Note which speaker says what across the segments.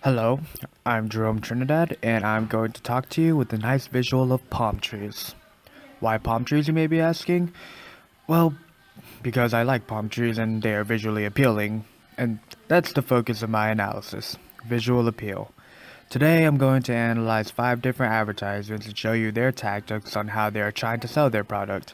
Speaker 1: Hello, I'm Jerome Trinidad, and I'm going to talk to you with a nice visual of palm trees. Why palm trees, you may be asking? Well, because I like palm trees and they are visually appealing, and that's the focus of my analysis visual appeal. Today, I'm going to analyze 5 different advertisements and show you their tactics on how they are trying to sell their product.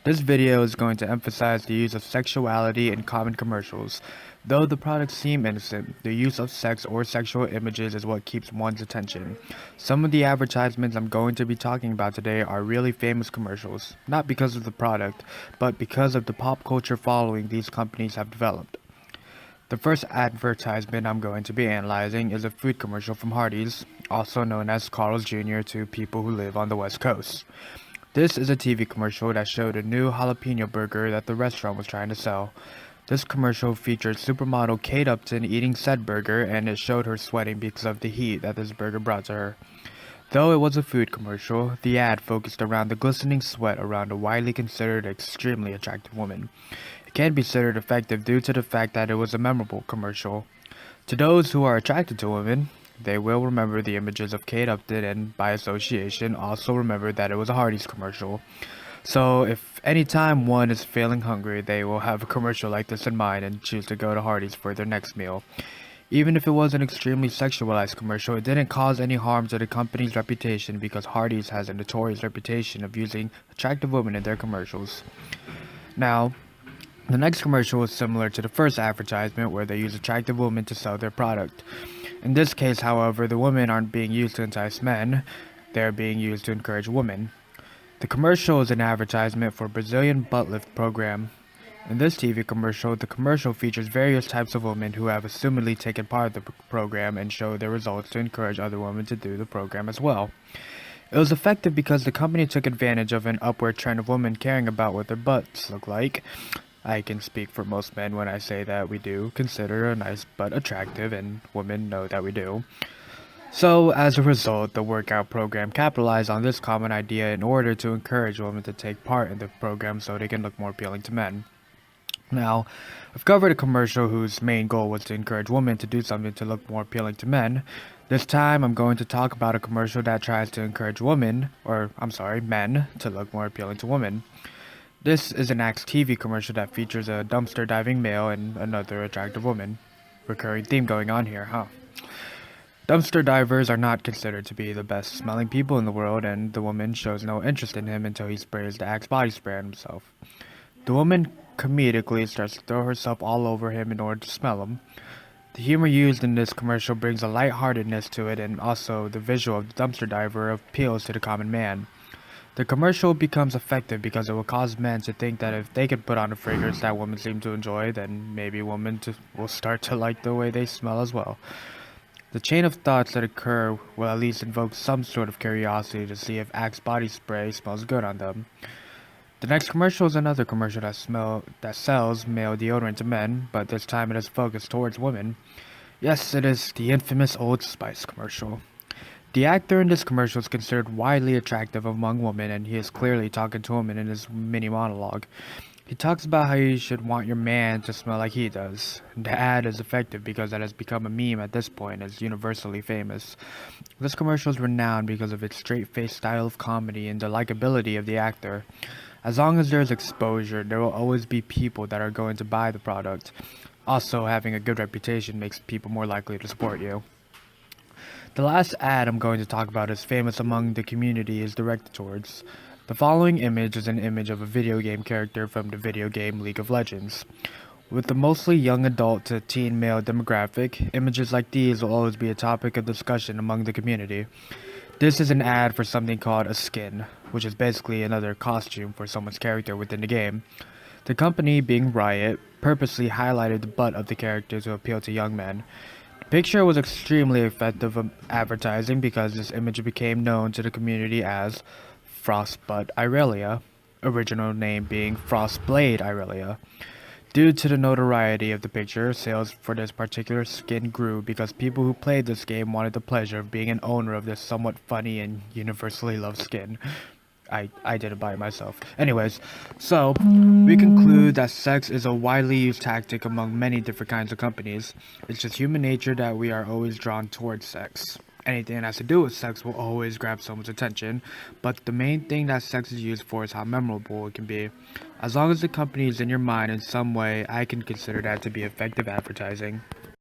Speaker 1: This video is going to emphasize the use of sexuality in common commercials. Though the products seem innocent, the use of sex or sexual images is what keeps one's attention. Some of the advertisements I'm going to be talking about today are really famous commercials, not because of the product, but because of the pop culture following these companies have developed. The first advertisement I'm going to be analyzing is a food commercial from Hardee's, also known as Carl's Jr. to people who live on the West Coast. This is a TV commercial that showed a new jalapeno burger that the restaurant was trying to sell. This commercial featured supermodel Kate Upton eating said burger, and it showed her sweating because of the heat that this burger brought to her. Though it was a food commercial, the ad focused around the glistening sweat around a widely considered extremely attractive woman. It can be considered effective due to the fact that it was a memorable commercial. To those who are attracted to women, they will remember the images of Kate Upton and, by association, also remember that it was a Hardee's commercial. So, if any time one is feeling hungry, they will have a commercial like this in mind and choose to go to Hardee's for their next meal. Even if it was an extremely sexualized commercial, it didn't cause any harm to the company's reputation because Hardee's has a notorious reputation of using attractive women in their commercials. Now, the next commercial is similar to the first advertisement where they use attractive women to sell their product. In this case, however, the women aren't being used to entice men, they're being used to encourage women. The commercial is an advertisement for Brazilian butt lift program. In this TV commercial, the commercial features various types of women who have assumedly taken part of the program and show their results to encourage other women to do the program as well. It was effective because the company took advantage of an upward trend of women caring about what their butts look like. I can speak for most men when I say that we do consider a nice butt attractive, and women know that we do. So, as a result, the workout program capitalized on this common idea in order to encourage women to take part in the program so they can look more appealing to men. Now, I've covered a commercial whose main goal was to encourage women to do something to look more appealing to men. This time, I'm going to talk about a commercial that tries to encourage men, to look more appealing to women. This is an Axe TV commercial that features a dumpster diving male and another attractive woman. Recurring theme going on here, huh? Dumpster divers are not considered to be the best smelling people in the world, and the woman shows no interest in him until he sprays the Axe body spray on himself. The woman comedically starts to throw herself all over him in order to smell him. The humor used in this commercial brings a lightheartedness to it, and also the visual of the dumpster diver appeals to the common man. The commercial becomes effective because it will cause men to think that if they can put on a fragrance that women seem to enjoy, then maybe women will start to like the way they smell as well. The chain of thoughts that occur will at least invoke some sort of curiosity to see if Axe body spray smells good on them. The next commercial is another commercial that sells male deodorant to men, but this time it is focused towards women. Yes, it is the infamous Old Spice commercial. The actor in this commercial is considered widely attractive among women, and he is clearly talking to women in his mini monologue. He talks about how you should want your man to smell like he does. The ad is effective because it has become a meme at this point and is universally famous. This commercial is renowned because of its straight-faced style of comedy and the likability of the actor. As long as there is exposure, there will always be people that are going to buy the product. Also, having a good reputation makes people more likely to support you. The last ad I'm going to talk about is famous among the community is directed towards. The following image is an image of a video game character from the video game League of Legends. With the mostly young adult to teen male demographic, images like these will always be a topic of discussion among the community. This is an ad for something called a skin, which is basically another costume for someone's character within the game. The company, being Riot, purposely highlighted the butt of the character to appeal to young men. The picture was extremely effective advertising because this image became known to the community as Frostbutt Irelia, original name being Frostblade Irelia. Due to the notoriety of the picture, sales for this particular skin grew because people who played this game wanted the pleasure of being an owner of this somewhat funny and universally loved skin. I did it by myself. Anyways, so we conclude that sex is a widely used tactic among many different kinds of companies. It's just human nature that we are always drawn towards sex. Anything that has to do with sex will always grab someone's attention, but the main thing that sex is used for is how memorable it can be. As long as the company is in your mind in some way, I can consider that to be effective advertising.